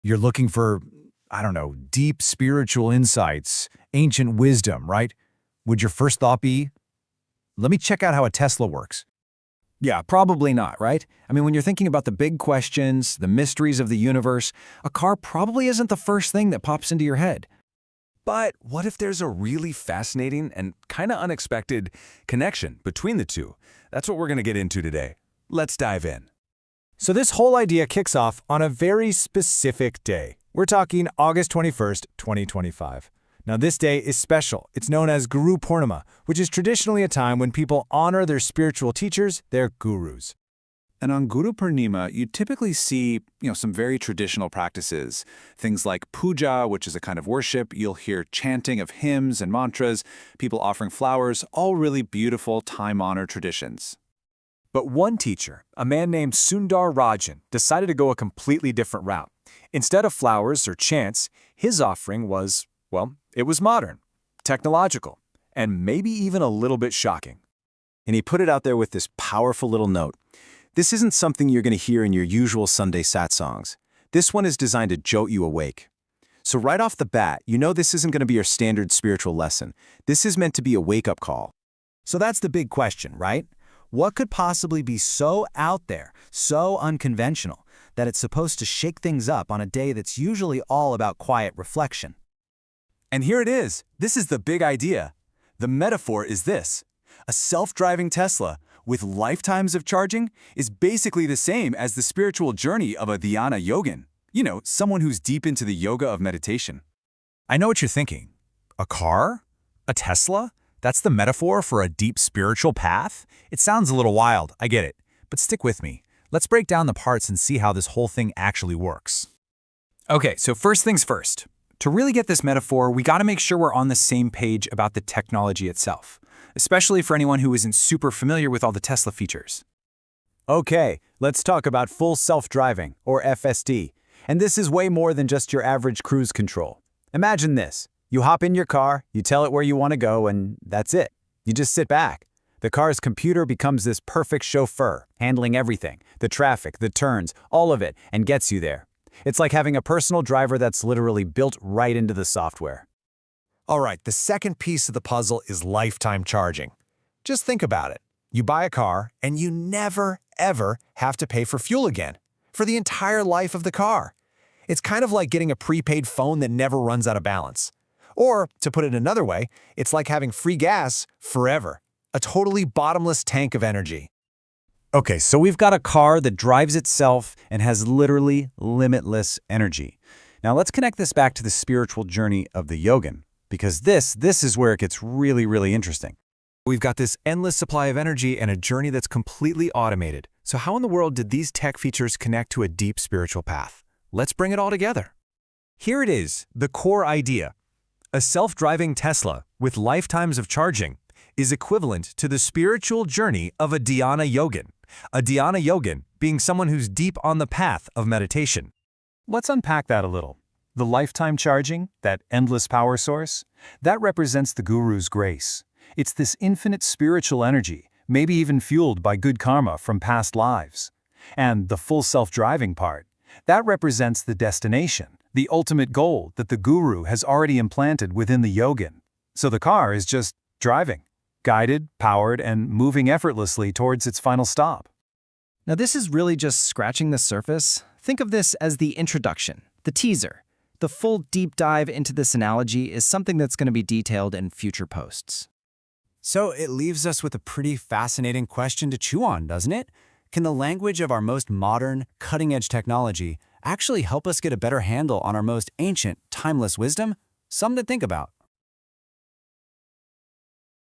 You're looking for, I don't know, deep spiritual insights, ancient wisdom, right? Would your first thought be, let me check out how a Tesla works? Yeah, probably not, right? I mean, when you're thinking about the big questions, the mysteries of the universe, a car probably isn't the first thing that pops into your head. But what if there's a really fascinating and kind of unexpected connection between the two? That's what we're going to get into today. Let's dive in. So this whole idea kicks off on a very specific day. We're talking August 21st, 2025. Now this day is special. It's known as Guru Purnima, which is traditionally a time when people honor their spiritual teachers, their gurus. And on Guru Purnima, you typically see, some very traditional practices. Things like puja, which is a kind of worship. You'll hear chanting of hymns and mantras, people offering flowers, all really beautiful, time-honored traditions. But one teacher, a man named Sundar Rajan, decided to go a completely different route. Instead of flowers or chants, his offering was, well, it was modern, technological, and maybe even a little bit shocking. And he put it out there with this powerful little note. This isn't something you're going to hear in your usual Sunday sat songs. This one is designed to jolt you awake. So right off the bat, you know this isn't going to be your standard spiritual lesson. This is meant to be a wake-up call. So that's the big question, right? What could possibly be so out there, so unconventional, that it's supposed to shake things up on a day that's usually all about quiet reflection? And here it is. This is the big idea. The metaphor is this. A self-driving Tesla with lifetimes of charging is basically the same as the spiritual journey of a Dana Yogan. Someone who's deep into the yoga of meditation. I know what you're thinking. A car? A Tesla? That's the metaphor for a deep spiritual path? It sounds a little wild, I get it. But stick with me. Let's break down the parts and see how this whole thing actually works. Okay, so first things first. To really get this metaphor, we got to make sure we're on the same page about the technology itself, especially for anyone who isn't super familiar with all the Tesla features. Okay, let's talk about full self-driving, or FSD. And this is way more than just your average cruise control. Imagine this. You hop in your car, you tell it where you want to go, and that's it. You just sit back. The car's computer becomes this perfect chauffeur, handling everything, the traffic, the turns, all of it, and gets you there. It's like having a personal driver that's literally built right into the software. All right, the second piece of the puzzle is lifetime charging. Just think about it. You buy a car, and you never, ever have to pay for fuel again, for the entire life of the car. It's kind of like getting a prepaid phone that never runs out of balance. Or, to put it another way, it's like having free gas forever. A totally bottomless tank of energy. Okay, so we've got a car that drives itself and has literally limitless energy. Now let's connect this back to the spiritual journey of the Yogin, because this is where it gets really, really interesting. We've got this endless supply of energy and a journey that's completely automated. So how in the world did these tech features connect to a deep spiritual path? Let's bring it all together. Here it is, the core idea. A self-driving Tesla with lifetimes of charging is equivalent to the spiritual journey of a Dana Yogan. A Dana Yogan being someone who's deep on the path of meditation. Let's unpack that a little. The lifetime charging, that endless power source, that represents the Guru's grace. It's this infinite spiritual energy, maybe even fueled by good karma from past lives. And the full self-driving part, that represents the destination, the ultimate goal that the Guru has already implanted within the Yogin. So the car is just driving, guided, powered, and moving effortlessly towards its final stop. Now this is really just scratching the surface. Think of this as the introduction, the teaser. The full deep dive into this analogy is something that's going to be detailed in future posts. So it leaves us with a pretty fascinating question to chew on, doesn't it? Can the language of our most modern, cutting-edge technology actually help us get a better handle on our most ancient, timeless wisdom? Something to think about.